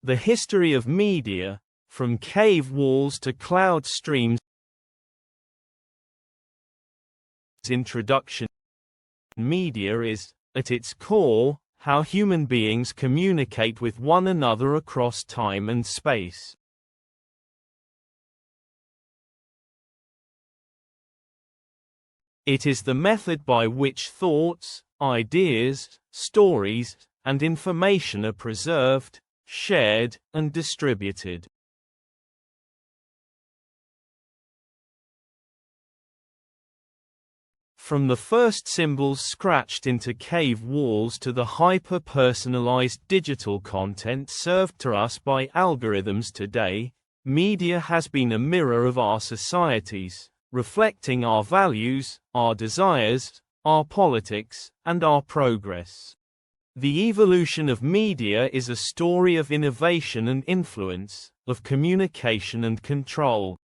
The history of media, from cave walls to cloud streams. Introduction. Media is, at its core, how human beings communicate with one another across time and space. It is the method by which thoughts, ideas, stories, and information are preserved, shared, and distributed. From the first symbols scratched into cave walls to the hyper-personalized digital content served to us by algorithms today, media has been a mirror of our societies, reflecting our values, our desires, our politics, and our progress. The evolution of media is a story of innovation and influence, of communication and control.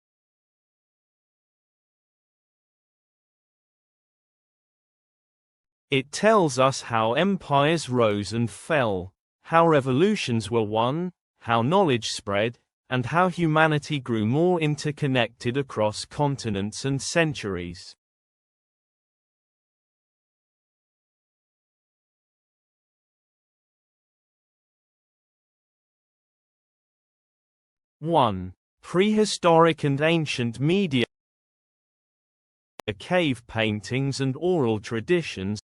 It tells us how empires rose and fell, how revolutions were won, how knowledge spread, and how humanity grew more interconnected across continents and centuries. One. Prehistoric and ancient media. Cave paintings and oral traditions.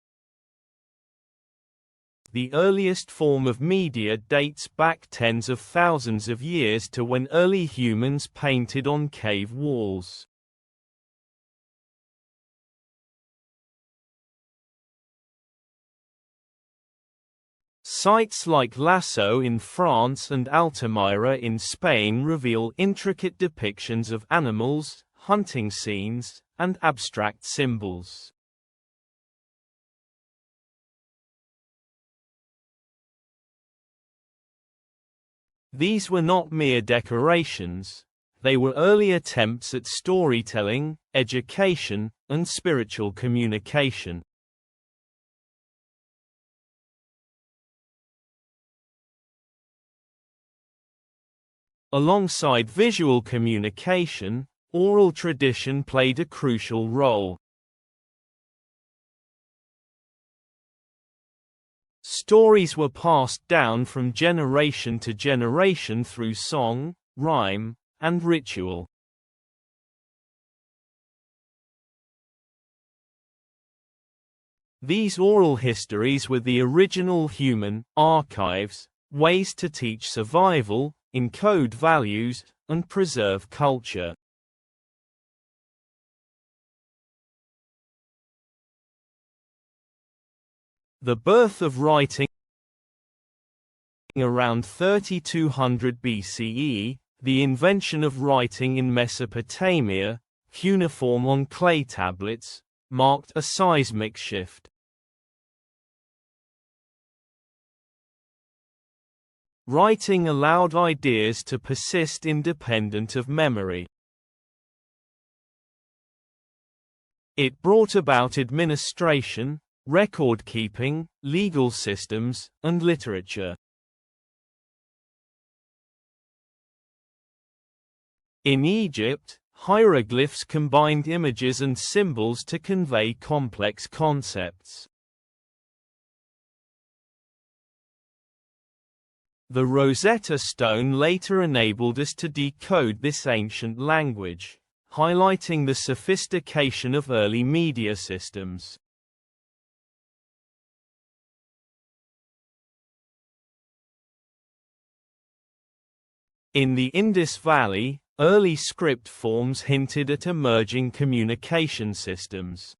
The earliest form of media dates back tens of thousands of years to when early humans painted on cave walls. Sites like Lascaux in France and Altamira in Spain reveal intricate depictions of animals, hunting scenes, and abstract symbols. These were not mere decorations, they were early attempts at storytelling, education, and spiritual communication. Alongside visual communication, oral tradition played a crucial role. Stories were passed down from generation to generation through song, rhyme, and ritual. These oral histories were the original human archives, ways to teach survival, encode values, and preserve culture. The birth of writing. Around 3200 BCE, the invention of writing in Mesopotamia, cuneiform on clay tablets, marked a seismic shift. Writing allowed ideas to persist independent of memory. It brought about administration, record-keeping, legal systems, and literature. In Egypt, hieroglyphs combined images and symbols to convey complex concepts. The Rosetta Stone later enabled us to decode this ancient language, highlighting the sophistication of early media systems. In the Indus Valley, early script forms hinted at emerging communication systems.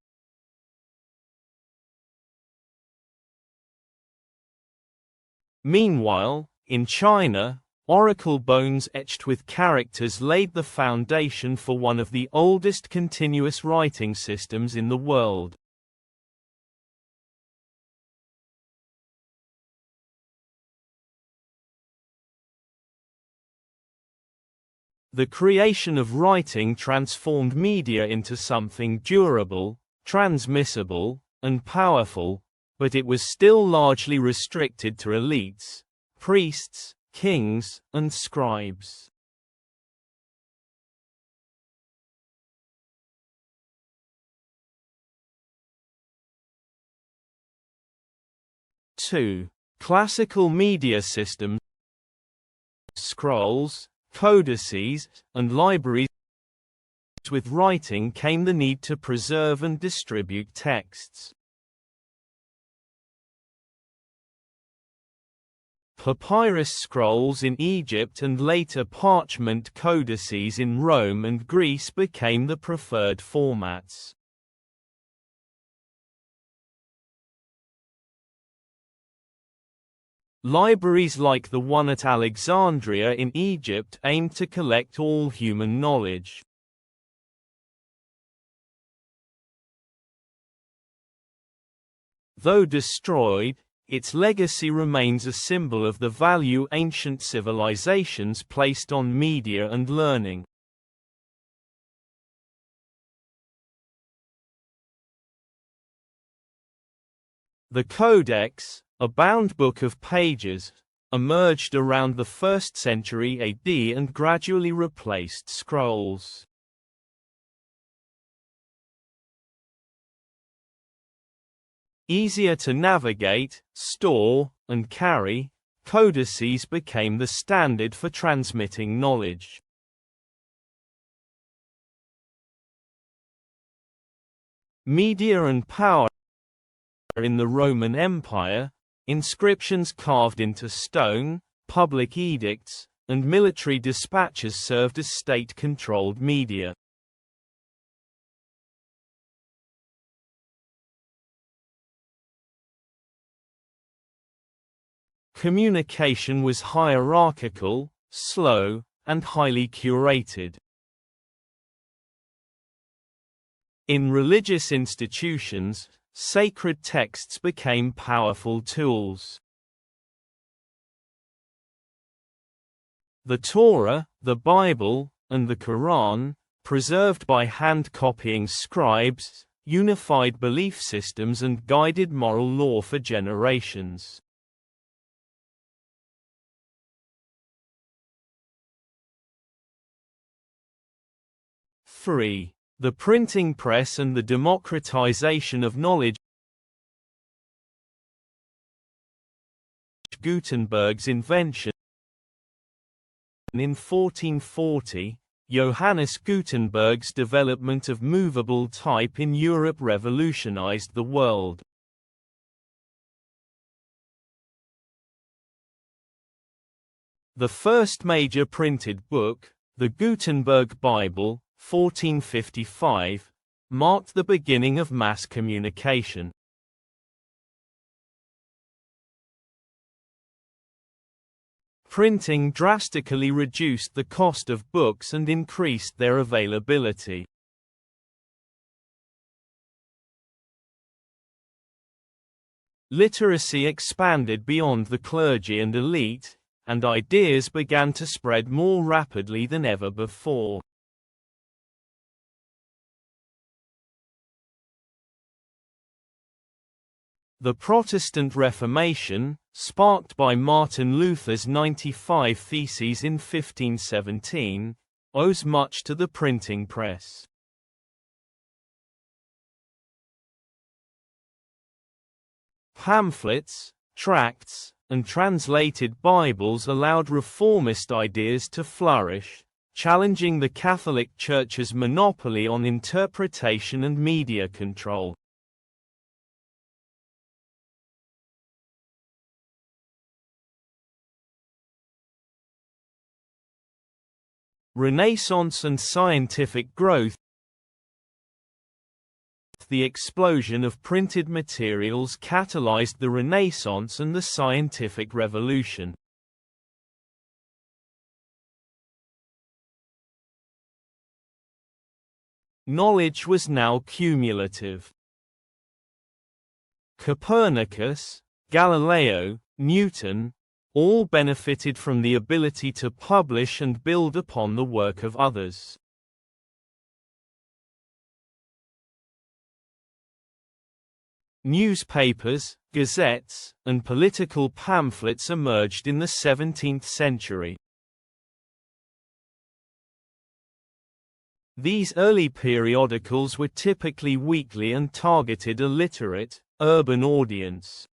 Meanwhile, in China, oracle bones etched with characters laid the foundation for one of the oldest continuous writing systems in the world. The creation of writing transformed media into something durable, transmissible, and powerful, but it was still largely restricted to elites, priests, kings, and scribes. Two. Classical media systems, scrolls, codices, and libraries. With writing came the need to preserve and distribute texts. Papyrus scrolls in Egypt and later parchment codices in Rome and Greece became the preferred formats. Libraries like the one at Alexandria in Egypt aimed to collect all human knowledge. Though destroyed, its legacy remains a symbol of the value ancient civilizations placed on media and learning. The Codex, a bound book of pages, emerged around the 1st century AD and gradually replaced scrolls. Easier to navigate, store, and carry, codices became the standard for transmitting knowledge. Media and power. In the Roman Empire, inscriptions carved into stone, public edicts, and military dispatches served as state-controlled media. Communication was hierarchical, slow, and highly curated. In religious institutions, sacred texts became powerful tools. The Torah, the Bible, and the Quran, preserved by hand-copying scribes, unified belief systems and guided moral law for generations. The printing press and the democratization of knowledge. Gutenberg's invention. In 1440, Johannes Gutenberg's development of movable type in Europe revolutionized the world. The first major printed book, the Gutenberg Bible, 1455, marked the beginning of mass communication. Printing drastically reduced the cost of books and increased their availability. Literacy expanded beyond the clergy and elite, and ideas began to spread more rapidly than ever before. The Protestant Reformation, sparked by Martin Luther's 95 Theses in 1517, owes much to the printing press. Pamphlets, tracts, and translated Bibles allowed reformist ideas to flourish, challenging the Catholic Church's monopoly on interpretation and media control. Renaissance and scientific growth. The explosion of printed materials catalyzed the Renaissance and the scientific revolution. Knowledge was now cumulative. Copernicus, Galileo, Newton, all benefited from the ability to publish and build upon the work of others. Newspapers, gazettes, and political pamphlets emerged in the 17th century. These early periodicals were typically weekly and targeted a literate, urban audience.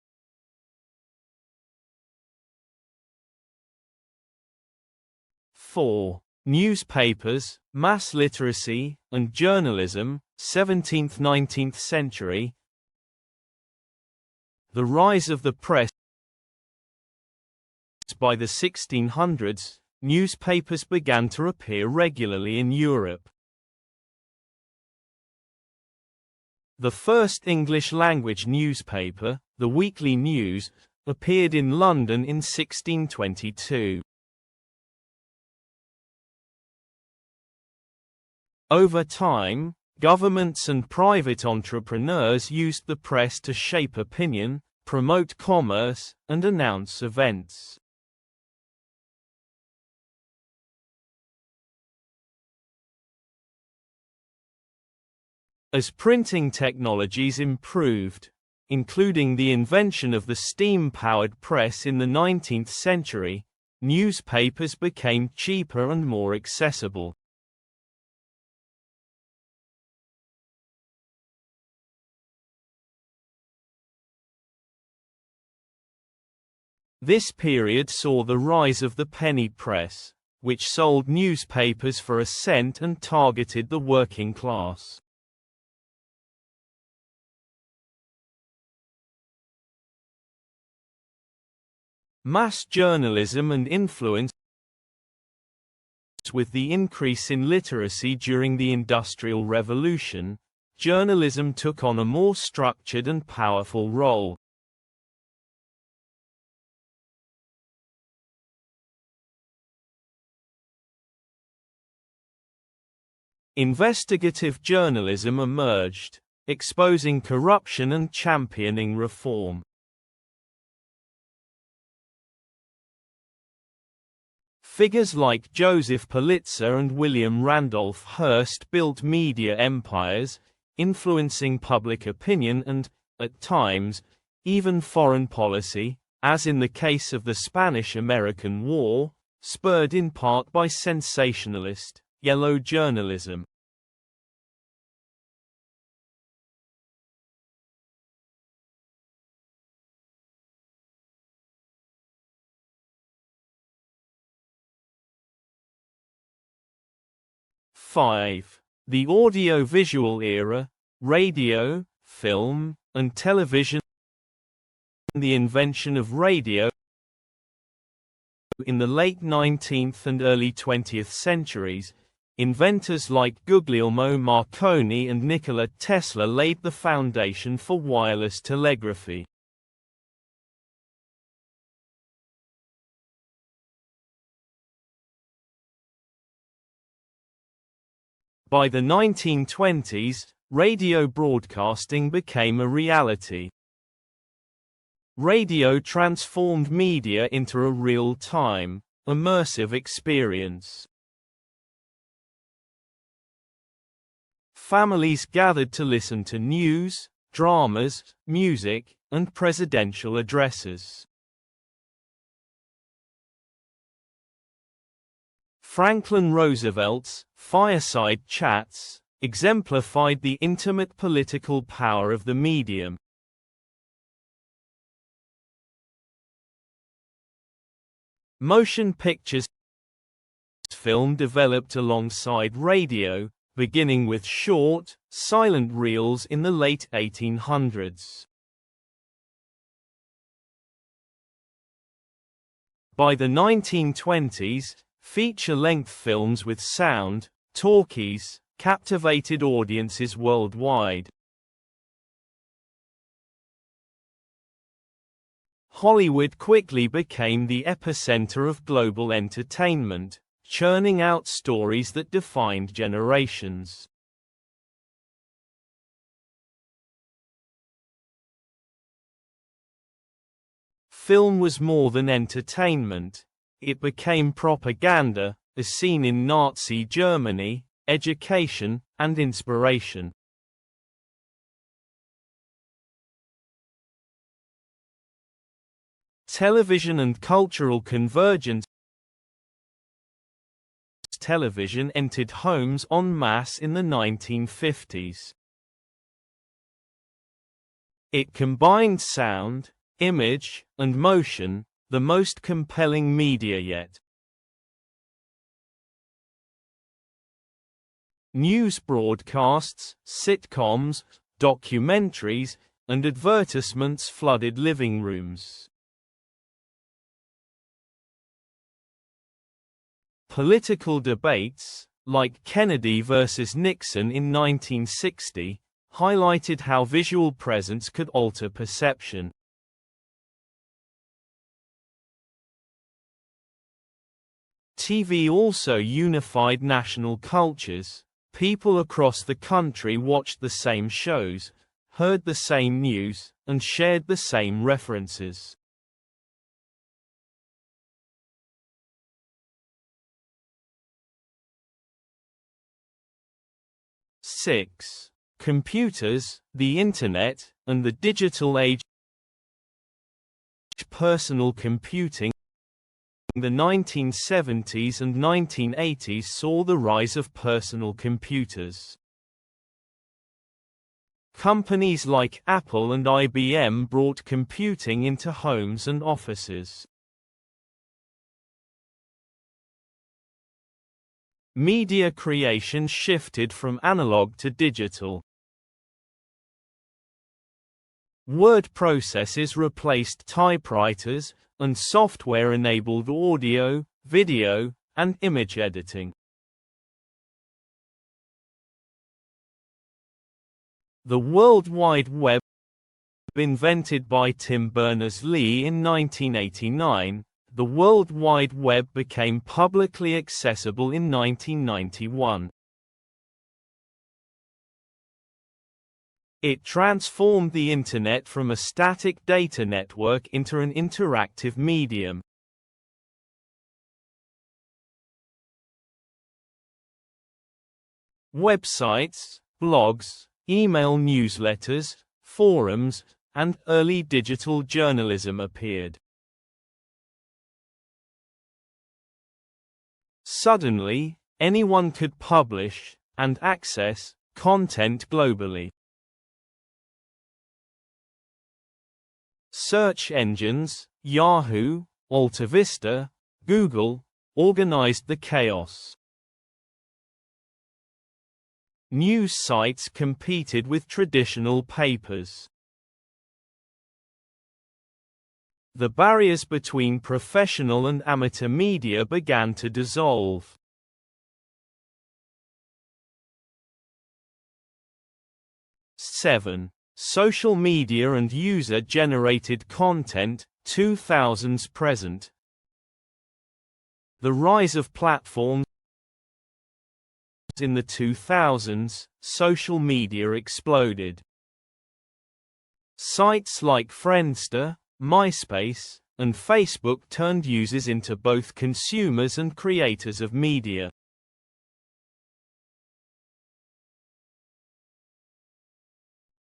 Newspapers, mass literacy, and journalism, 17th–19th century. The rise of the press. By the 1600s, newspapers began to appear regularly in Europe. The first English-language newspaper, the Weekly News, appeared in London in 1622. Over time, governments and private entrepreneurs used the press to shape opinion, promote commerce, and announce events. As printing technologies improved, including the invention of the steam-powered press in the 19th century, newspapers became cheaper and more accessible. This period saw the rise of the penny press, which sold newspapers for a cent and targeted the working class. Mass journalism and influence. With the increase in literacy during the Industrial Revolution, journalism took on a more structured and powerful role. Investigative journalism emerged, exposing corruption and championing reform. Figures like Joseph Pulitzer and William Randolph Hearst built media empires, influencing public opinion and, at times, even foreign policy, as in the case of the Spanish–American War, spurred in part by sensationalist, yellow journalism. The audio-visual era, radio, film, and television. The invention of radio. In the late 19th and early 20th centuries, inventors like Guglielmo Marconi and Nikola Tesla laid the foundation for wireless telegraphy. By the 1920s, radio broadcasting became a reality. Radio transformed media into a real-time, immersive experience. Families gathered to listen to news, dramas, music, and presidential addresses. Franklin Roosevelt's fireside chats exemplified the intimate political power of the medium. Motion pictures film developed alongside radio, beginning with short, silent reels in the late 1800s. By the 1920s, feature-length films with sound, talkies, captivated audiences worldwide. Hollywood quickly became the epicenter of global entertainment, churning out stories that defined generations. Film was more than entertainment. It became propaganda, as seen in Nazi Germany, education, and inspiration. Television and cultural convergence. Television entered homes en masse in the 1950s. It combined sound, image, and motion, the most compelling media yet. News broadcasts, sitcoms, documentaries, and advertisements flooded living rooms. Political debates, like Kennedy versus Nixon in 1960, highlighted how visual presence could alter perception. TV also unified national cultures. People across the country watched the same shows, heard the same news, and shared the same references. Computers, the Internet, and the digital age. Personal computing. The 1970s and 1980s saw the rise of personal computers. Companies like Apple and IBM brought computing into homes and offices. Media creation shifted from analog to digital. Word processors replaced typewriters, and software enabled audio, video, and image editing. The World Wide Web, invented by Tim Berners-Lee in 1989, the World Wide Web became publicly accessible in 1991. It transformed the Internet from a static data network into an interactive medium. Websites, blogs, email newsletters, forums, and early digital journalism appeared. Suddenly, anyone could publish and access content globally. Search engines, Yahoo, AltaVista, Google, organized the chaos. News sites competed with traditional papers. The barriers between professional and amateur media began to dissolve. Social media and user-generated content, 2000s present. The rise of platforms. In the 2000s, social media exploded. Sites like Friendster, MySpace, and Facebook turned users into both consumers and creators of media.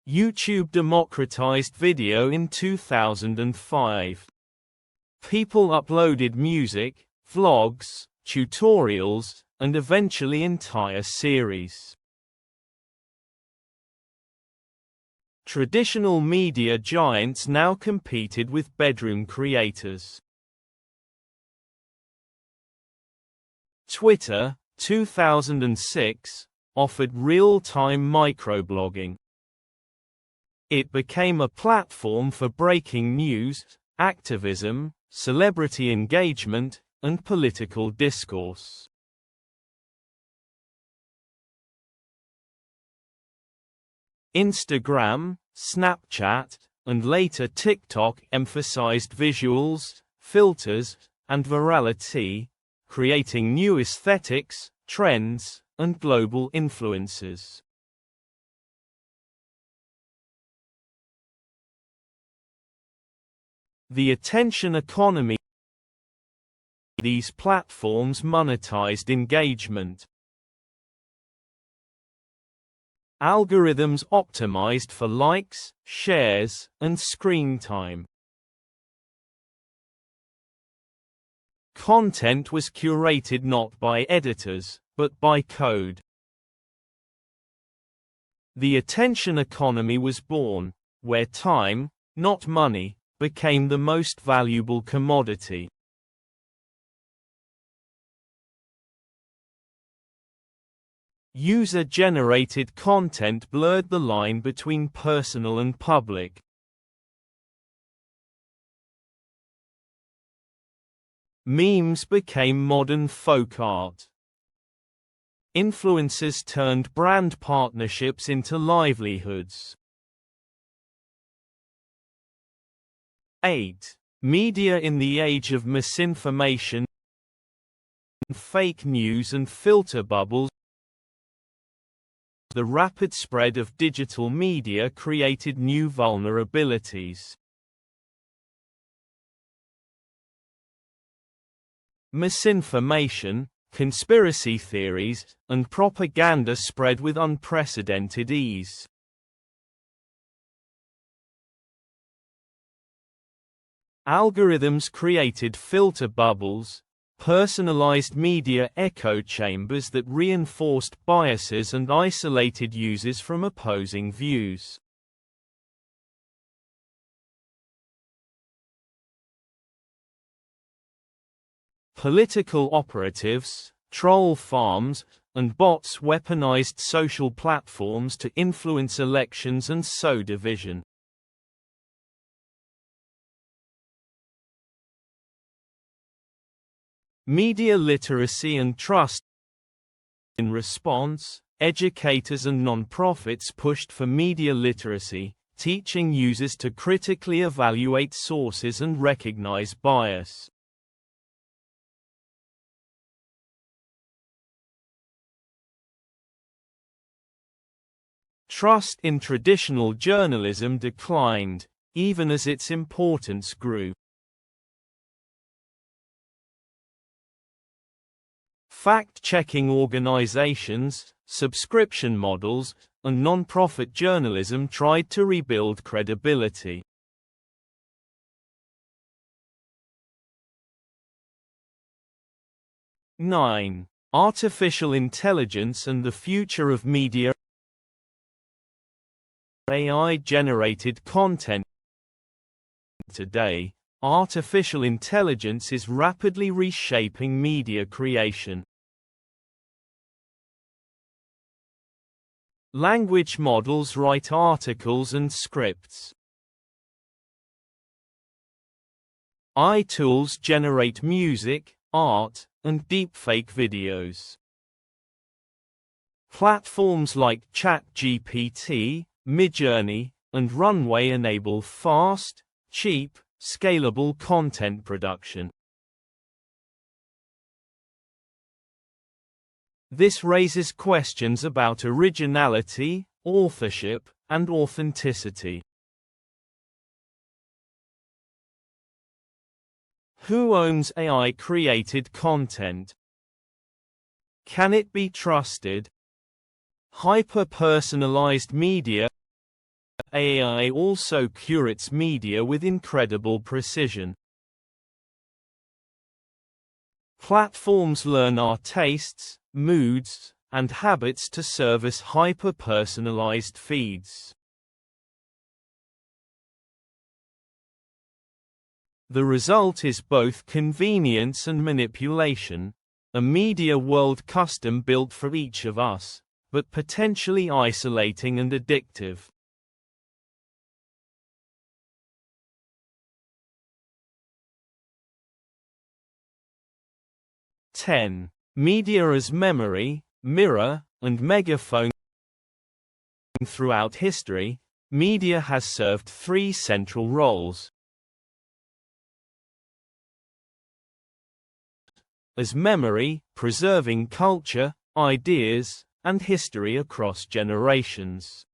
YouTube democratized video in 2005. People uploaded music, vlogs, tutorials, and eventually entire series. Traditional media giants now competed with bedroom creators. Twitter, 2006, offered real-time microblogging. It became a platform for breaking news, activism, celebrity engagement, and political discourse. Instagram, Snapchat, and later TikTok emphasized visuals, filters, and virality, creating new aesthetics, trends, and global influences. The attention economy. These platforms monetized engagement. Algorithms optimized for likes, shares, and screen time. Content was curated not by editors, but by code. The attention economy was born, where time, not money, became the most valuable commodity. User-generated content blurred the line between personal and public. Memes became modern folk art. Influencers turned brand partnerships into livelihoods. 8. Media in the age of misinformation, fake news and filter bubbles. The rapid spread of digital media created new vulnerabilities. Misinformation, conspiracy theories, and propaganda spread with unprecedented ease. Algorithms created filter bubbles, personalized media echo chambers that reinforced biases and isolated users from opposing views. Political operatives, troll farms, and bots weaponized social platforms to influence elections and sow division. Media literacy and trust. In response, educators and nonprofits pushed for media literacy, teaching users to critically evaluate sources and recognize bias. Trust in traditional journalism declined, even as its importance grew. Fact-checking organizations, subscription models, and non-profit journalism tried to rebuild credibility. (9) Artificial intelligence and the future of media. AI-generated content. Today, artificial intelligence is rapidly reshaping media creation. Language models write articles and scripts. AI tools generate music, art, and deepfake videos. Platforms like ChatGPT, Midjourney, and Runway enable fast, cheap, scalable content production. This raises questions about originality, authorship, and authenticity. Who owns AI-created content? Can it be trusted? Hyper-personalized media. AI also curates media with incredible precision. Platforms learn our tastes, moods, and habits to service hyper-personalized feeds. The result is both convenience and manipulation, a media world custom-built for each of us, but potentially isolating and addictive. Media as memory, mirror, and megaphone. Throughout history, media has served three central roles. As memory, preserving culture, ideas, and history across generations.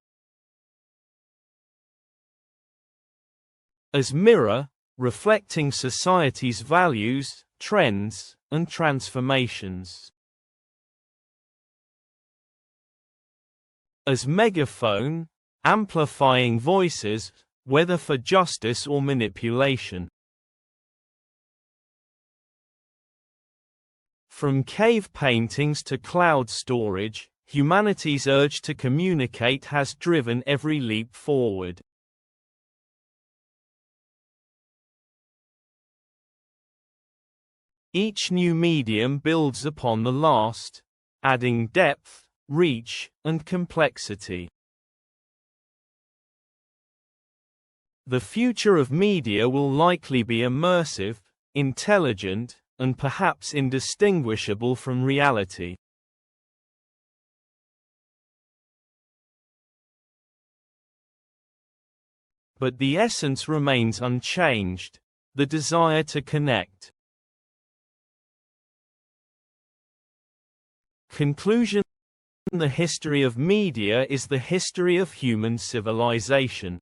As mirror, reflecting society's values, trends, and transformations. As megaphone, amplifying voices, whether for justice or manipulation. From cave paintings to cloud storage, humanity's urge to communicate has driven every leap forward. Each new medium builds upon the last, adding depth, reach, and complexity. The future of media will likely be immersive, intelligent, and perhaps indistinguishable from reality. But the essence remains unchanged: the desire to connect. Conclusion: the history of media is the history of human civilization.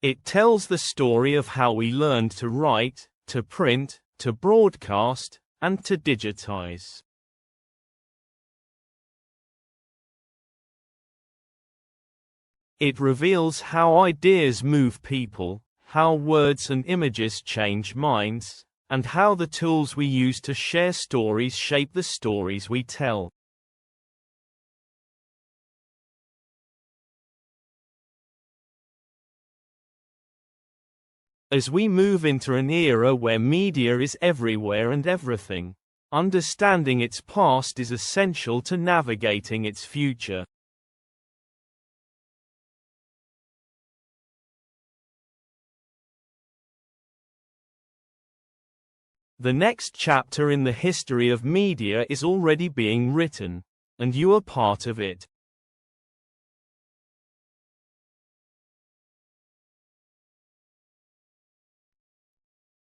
It tells the story of how we learned to write, to print, to broadcast, and to digitize. It reveals how ideas move people, how words and images change minds, and how the tools we use to share stories shape the stories we tell. As we move into an era where media is everywhere and everything, understanding its past is essential to navigating its future. The next chapter in the history of media is already being written, and you are part of it.